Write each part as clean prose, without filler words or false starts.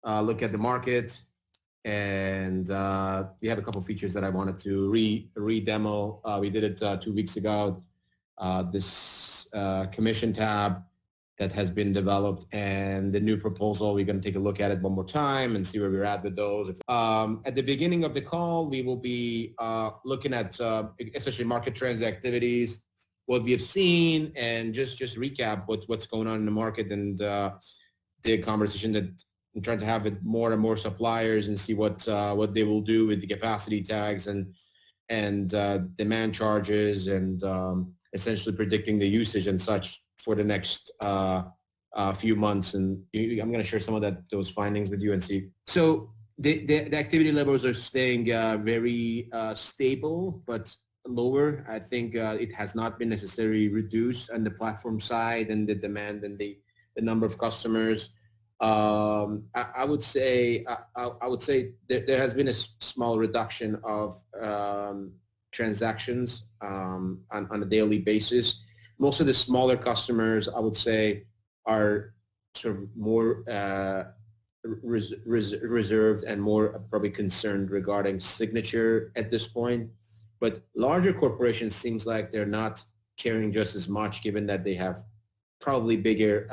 look at the market, and we have a couple features that I wanted to re-demo. We did it 2 weeks ago. This commission tab that has been developed and the new proposal, we're going to take a look at it one more time and see where we're at with those. At the beginning of the call, we will be looking at essentially market trends, activities, what we have seen, and just recap what's going on in the market, and the conversation that I'm trying to have with more and more suppliers and see what they will do with the capacity tags and demand charges, and essentially predicting the usage and such for the next few months. And I'm going to share some of those findings with you and see. So the activity levels are staying very stable, but lower. I think it has not been necessarily reduced on the platform side, and the demand and the number of customers. I would say there has been a small reduction of transactions on a daily basis. Most of the smaller customers, I would say, are sort of more reserved and more probably concerned regarding signature at this point. But larger corporations seems like they're not caring just as much, given that they have probably bigger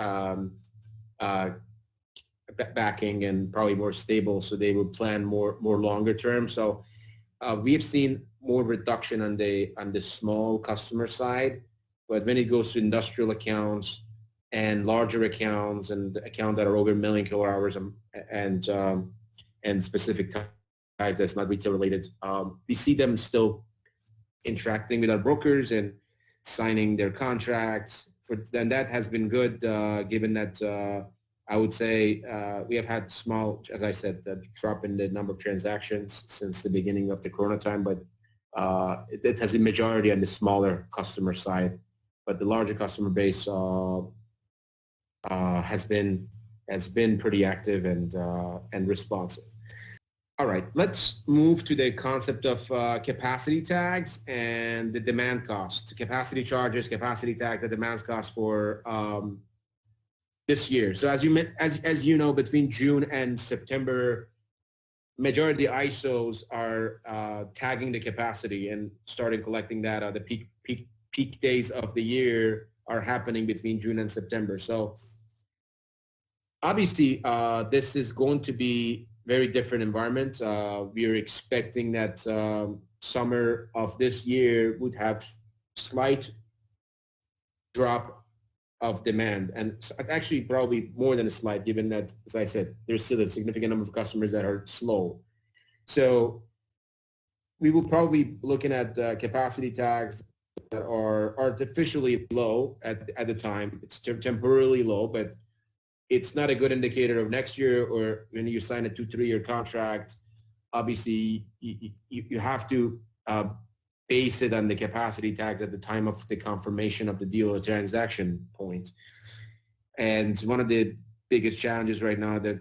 backing and probably more stable, so they would plan more longer term. So we have seen more reduction on the small customer side, but when it goes to industrial accounts and larger accounts and accounts that are over 1 million kilowatt hours and specific types that's not retail related, we see them still interacting with our brokers and signing their contracts. Then that has been good, given that I would say we have had small, as I said, drop in the number of transactions since the beginning of the Corona time, but it has a majority on the smaller customer side. But the larger customer base has been pretty active and responsive. All right, let's move to the concept of capacity tags and the demand cost. Capacity charges, capacity tag, the demand cost for this year. So as you know, between June and September, majority of the ISOs are tagging the capacity and starting collecting data. The peak days of the year are happening between June and September. So obviously, this is going to be very different environment. We are expecting that summer of this year would have slight drop of demand, and actually probably more than a slight, given that, as I said, there's still a significant number of customers that are slow. So we will probably be looking at capacity tags that are artificially low at the time. It's temporarily low, but it's not a good indicator of next year, or when you sign a 2-3 year contract. Obviously, you have to base it on the capacity tags at the time of the confirmation of the deal or transaction point. And one of the biggest challenges right now that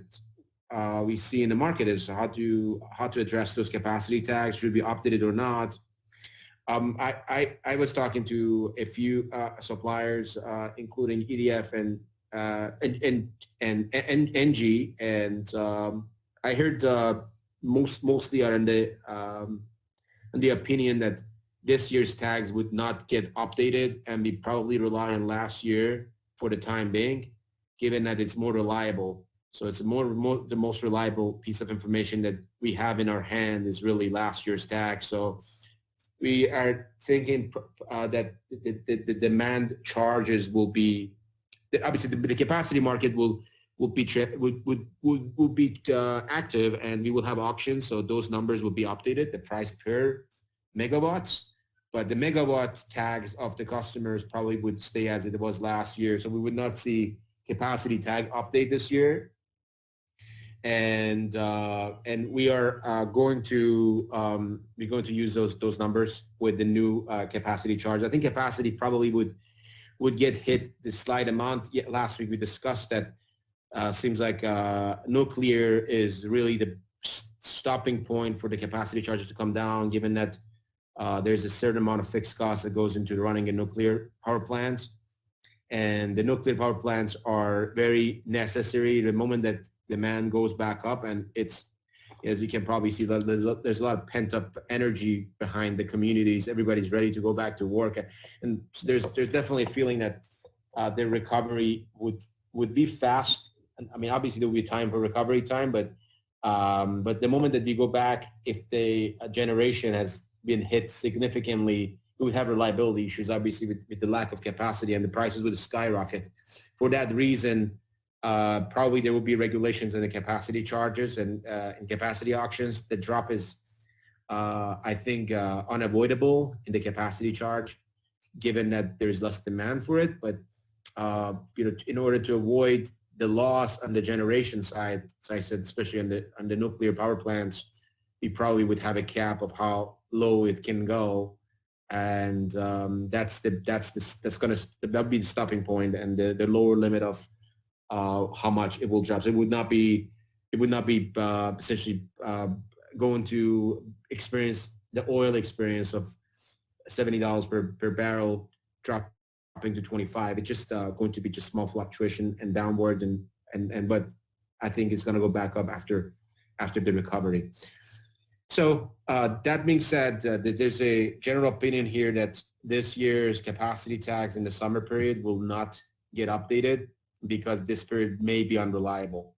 we see in the market is how to address those capacity tags. Should be updated or not? I was talking to a few suppliers, including EDF and NG, and I heard mostly are in the opinion that this year's tags would not get updated, and we probably rely on last year for the time being, given that it's more reliable. So it's the most reliable piece of information that we have in our hand is really last year's tag. So we are thinking that the demand charges will be, obviously the capacity market will be active, and we will have auctions, so those numbers will be updated, the price per megawatts, but the megawatt tags of the customers probably would stay as it was last year. So we would not see capacity tag update this year, and we are going to use those numbers with the new capacity charge. I think capacity probably would get hit the slight amount. Last week we discussed that. Seems like nuclear is really the stopping point for the capacity charges to come down, given that there's a certain amount of fixed cost that goes into running a nuclear power plants. And the nuclear power plants are very necessary. The moment that demand goes back up, and it's, as you can probably see, there's a lot of pent-up energy behind the communities. Everybody's ready to go back to work, and there's definitely a feeling that the recovery would be fast. I mean, obviously there will be time for recovery time, but the moment that you go back, if the generation has been hit significantly, we would have reliability issues, obviously, with the lack of capacity, and the prices would skyrocket. For that reason, probably there will be regulations in the capacity charges and in capacity auctions. The drop is, I think, unavoidable in the capacity charge, given that there's less demand for it. But in order to avoid the loss on the generation side, as I said, especially on the nuclear power plants, we probably would have a cap of how low it can go, and that'll be the stopping point, and the lower limit of how much it will drop. So it would not be essentially going to experience the oil experience of $70 per barrel dropping to 25. It's just going to be just small fluctuation and downward, and but I think it's going to go back up after the recovery. So that being said, there's a general opinion here that this year's capacity tags in the summer period will not get updated because this period may be unreliable.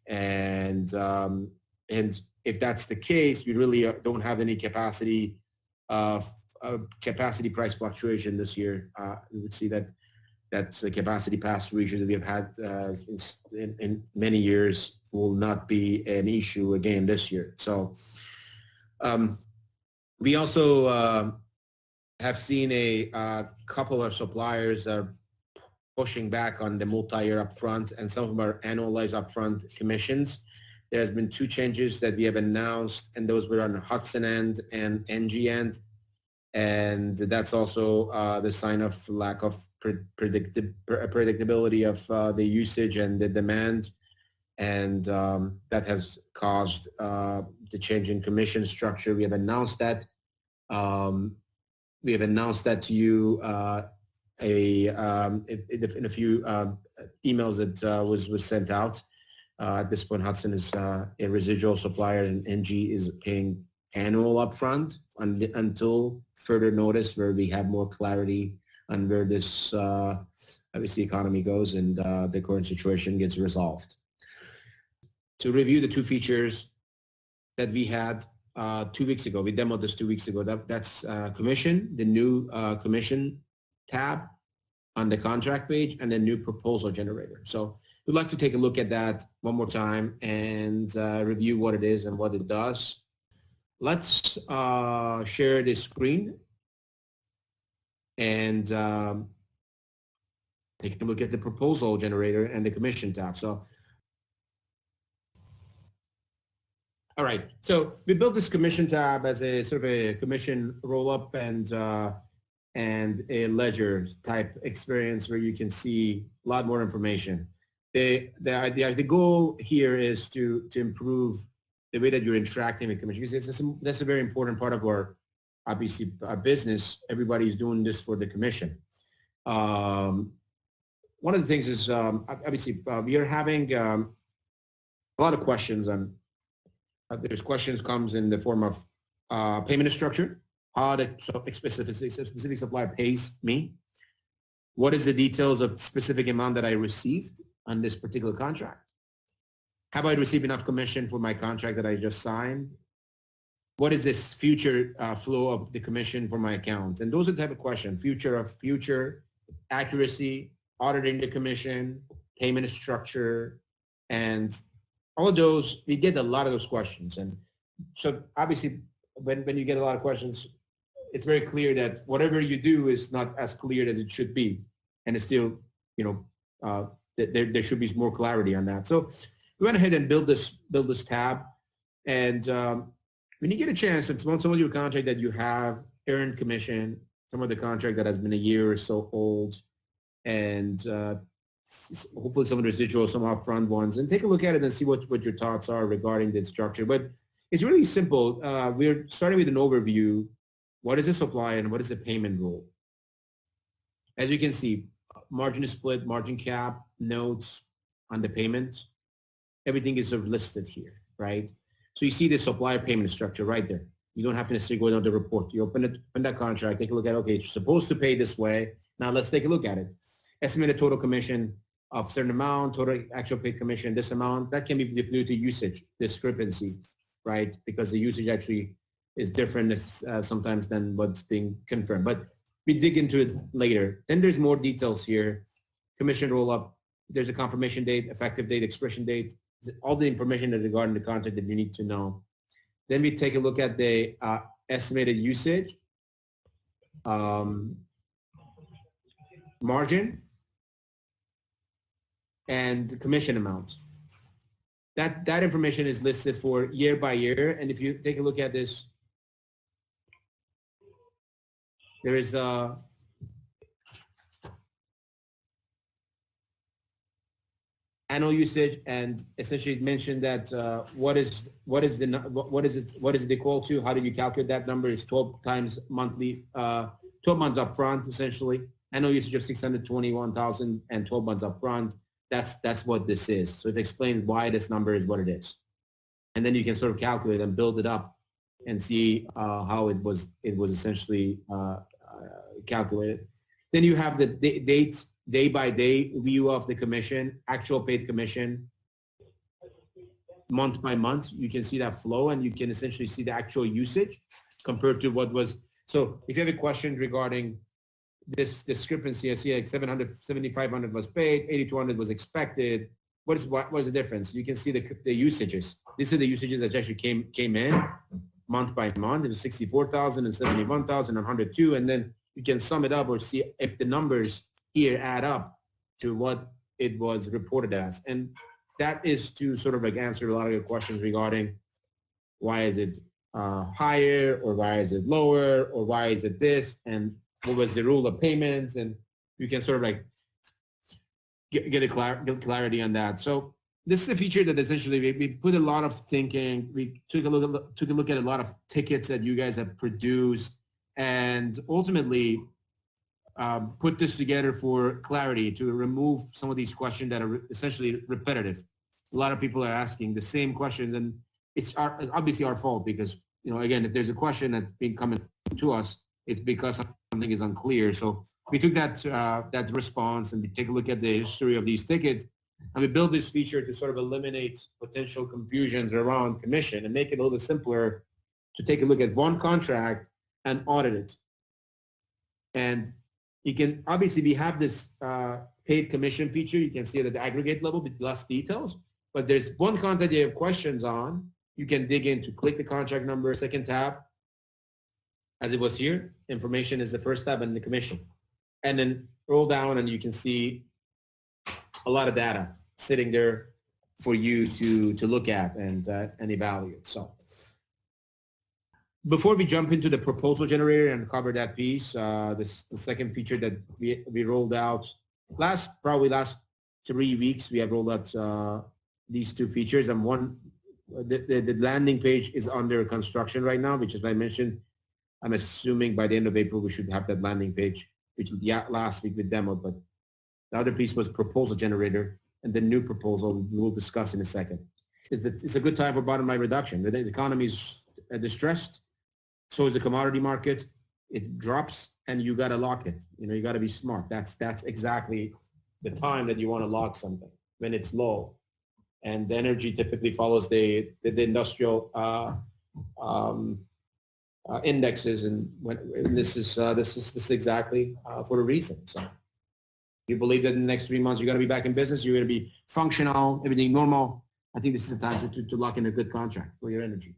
And if that's the case, we really don't have any capacity price fluctuation this year. We would see that's the capacity pass-through issue that we have had in many years will not be an issue again this year. So we also have seen a couple of suppliers pushing back on the multi-year upfront, and some of them are annualized upfront commissions. There has been two changes that we have announced, and those were on the Hudson end and NG end. And that's also the sign of lack of predictability of the usage and the demand. And that has caused the change in commission structure. We have announced that. We have announced that to you in a few emails that was sent out. At this point, Hudson is a residual supplier, and NG is paying annual upfront until further notice, where we have more clarity on where this obviously economy goes and the current situation gets resolved. To review the two features that we had 2 weeks ago, we demoed this 2 weeks ago. That's commission, the new commission tab on the contract page, and the new proposal generator. So we'd like to take a look at that one more time and review what it is and what it does. Let's share this screen and take a look at the proposal generator and the commission tab. So, all right. So we built this commission tab as a sort of a commission roll-up and a ledger type experience where you can see a lot more information. The goal here is to improve the way that you're interacting with commission, because that's a very important part of our, obviously, our business. Everybody's doing this for the commission. One of the things is, obviously, we are having a lot of questions on, there's questions comes in the form of payment structure, how the specific supplier pays me, what is the details of specific amount that I received on this particular contract, have I received enough commission for my contract that I just signed, what is this future flow of the commission for my account, and those are the type of questions, future accuracy, auditing the commission, payment structure, and all of those, we get a lot of those questions. And so obviously when you get a lot of questions, it's very clear that whatever you do is not as clear as it should be. And it's still, there should be more clarity on that. So we went ahead and build this tab. And when you get a chance, if some of your contract that you have earned commission, some of the contract that has been a year or so old, and hopefully some of the residual, some upfront ones, and take a look at it and see what your thoughts are regarding the structure. But it's really simple. We're starting with an overview. What is a supply and what is the payment rule? As you can see, margin is split, margin cap, notes on the payment. everything is sort of listed here, right? So you see the supplier payment structure right there. You don't have to necessarily go down the report. You open that contract, take a look at, okay, it's supposed to pay this way. Now let's take a look at it. Estimated total commission of certain amount, total actual paid commission, this amount, that can be due to usage discrepancy, right? Because the usage actually is different sometimes than what's being confirmed. But we dig into it later. Then there's more details here. Commission roll-up. There's a confirmation date, effective date, expression date, all the information regarding the contract that you need to know. Then we take a look at the estimated usage, margin, and commission amounts. That information is listed for year by year. And if you take a look at this, there is a annual usage, and essentially it mentioned that what is it equal to? How do you calculate that number? Is 12 times monthly, 12 months upfront, essentially. Annual usage of 621,000 and 12 months upfront. That's what this is. So it explains why this number is what it is, and then you can sort of calculate and build it up and see how it was essentially calculated. Then you have the dates, day by day view of the commission, actual paid commission, month by month. You can see that flow, and you can essentially see the actual usage compared to what was. So if you have a question regarding this discrepancy, I see like 7,500 was paid, 8,200 was expected. What is the difference? You can see the usages. These are the usages that actually came in month by month. It was 64,000 and 71,000 and 102, and then you can sum it up or see if the numbers here add up to what it was reported as. And that is to sort of like answer a lot of your questions regarding why is it higher, or why is it lower, or why is it this, and what was the rule of payments, and you can sort of like get clarity on that. So this is a feature that essentially we put a lot of thinking. We took a look at a lot of tickets that you guys have produced, and ultimately put this together for clarity, to remove some of these questions that are essentially repetitive. A lot of people are asking the same questions, and it's obviously our fault because, again, if there's a question that's been coming to us, it's because something is unclear. So we took that response, and we take a look at the history of these tickets, and we built this feature to sort of eliminate potential confusions around commission and make it a little bit simpler to take a look at one contract and audit it. And you can, obviously, we have this paid commission feature. You can see it at the aggregate level with less details, but there's one contract you have questions on. You can dig into, click the contract number, second tab, as it was here. Information is the first tab, and the commission. And then roll down, and you can see a lot of data sitting there for you to look at and evaluate. So before we jump into the proposal generator and cover that piece, the second feature that we rolled out last 3 weeks, we have rolled out these two features, and the landing page is under construction right now, which, as I mentioned, I'm assuming by the end of April we should have that landing page, which last week we demoed. But the other piece was proposal generator, and the new proposal we'll discuss in a second. It's a good time for bottom line reduction. The economy is distressed. So is the commodity market. It drops, and you got to lock it. You got to be smart. That's exactly the time that you want to lock something, when it's low. And the energy typically follows the industrial indexes, and this is exactly for a reason. So you believe that in the next 3 months you're going to be back in business, you're going to be functional, everything normal. I think this is the time to lock in a good contract for your energy.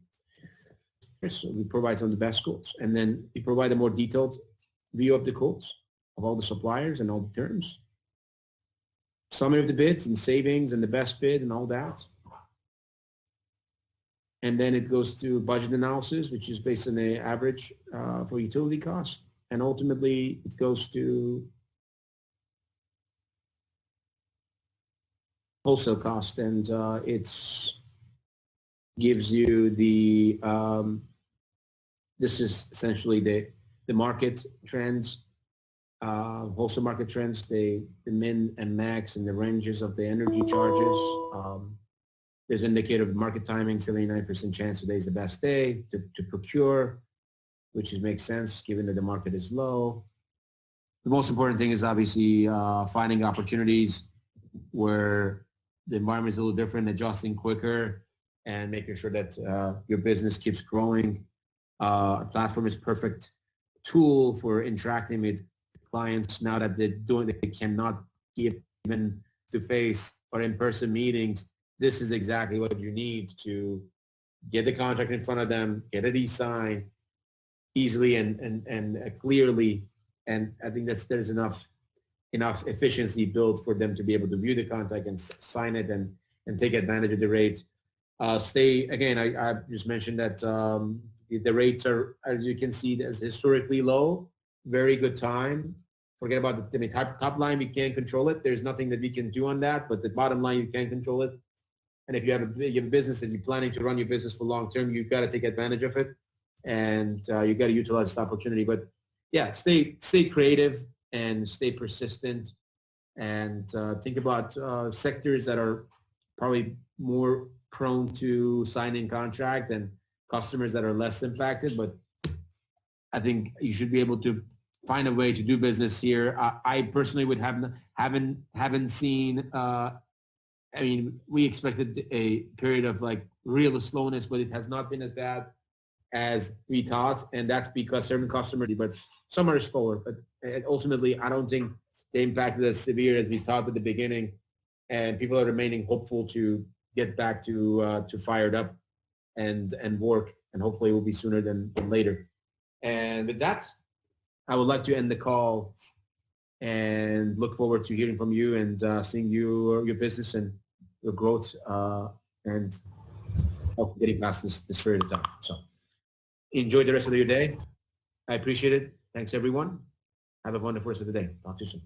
So we provide some of the best quotes, and then we provide a more detailed view of the quotes of all the suppliers and all the terms, summary of the bids and savings and the best bid and all that. And then it goes to budget analysis, which is based on the average for utility cost. And ultimately, it goes to wholesale cost, and it's gives you the this is essentially the market trends, wholesale market trends, the min and max and the ranges of the energy charges, There's indicator of market timing, 79% chance today is the best day to procure, which makes sense given that the market is low. The most important thing is obviously finding opportunities where the environment is a little different, adjusting quicker, and making sure that your business keeps growing. Our platform is perfect tool for interacting with clients now that they cannot even to face or in-person meetings. This is exactly what you need to get the contract in front of them, get it e-signed easily and clearly. And I think there's enough efficiency built for them to be able to view the contract and sign it and take advantage of the rate. I just mentioned that the rates are, as you can see, as historically low. Very good time. Forget about the top line. We can't control it. There's nothing that we can do on that, but the bottom line, you can control it. And if you have a business and you're planning to run your business for long term, you've got to take advantage of it, and you got to utilize this opportunity. But yeah, stay creative and stay persistent, and think about sectors that are probably more prone to signing contract and customers that are less impacted. But I think you should be able to find a way to do business here. I personally would haven't seen. I mean, we expected a period of like real slowness, but it has not been as bad as we thought, and that's because certain customers, but some are slower. But ultimately, I don't think the impact is as severe as we thought at the beginning, and people are remaining hopeful to get back to fired up and work, and hopefully it will be sooner than later. And with that, I would like to end the call and look forward to hearing from you and seeing your business and your growth and hopefully getting past this period of time. So enjoy the rest of your day. I appreciate it. Thanks, everyone. Have a wonderful rest of the day. Talk to you soon.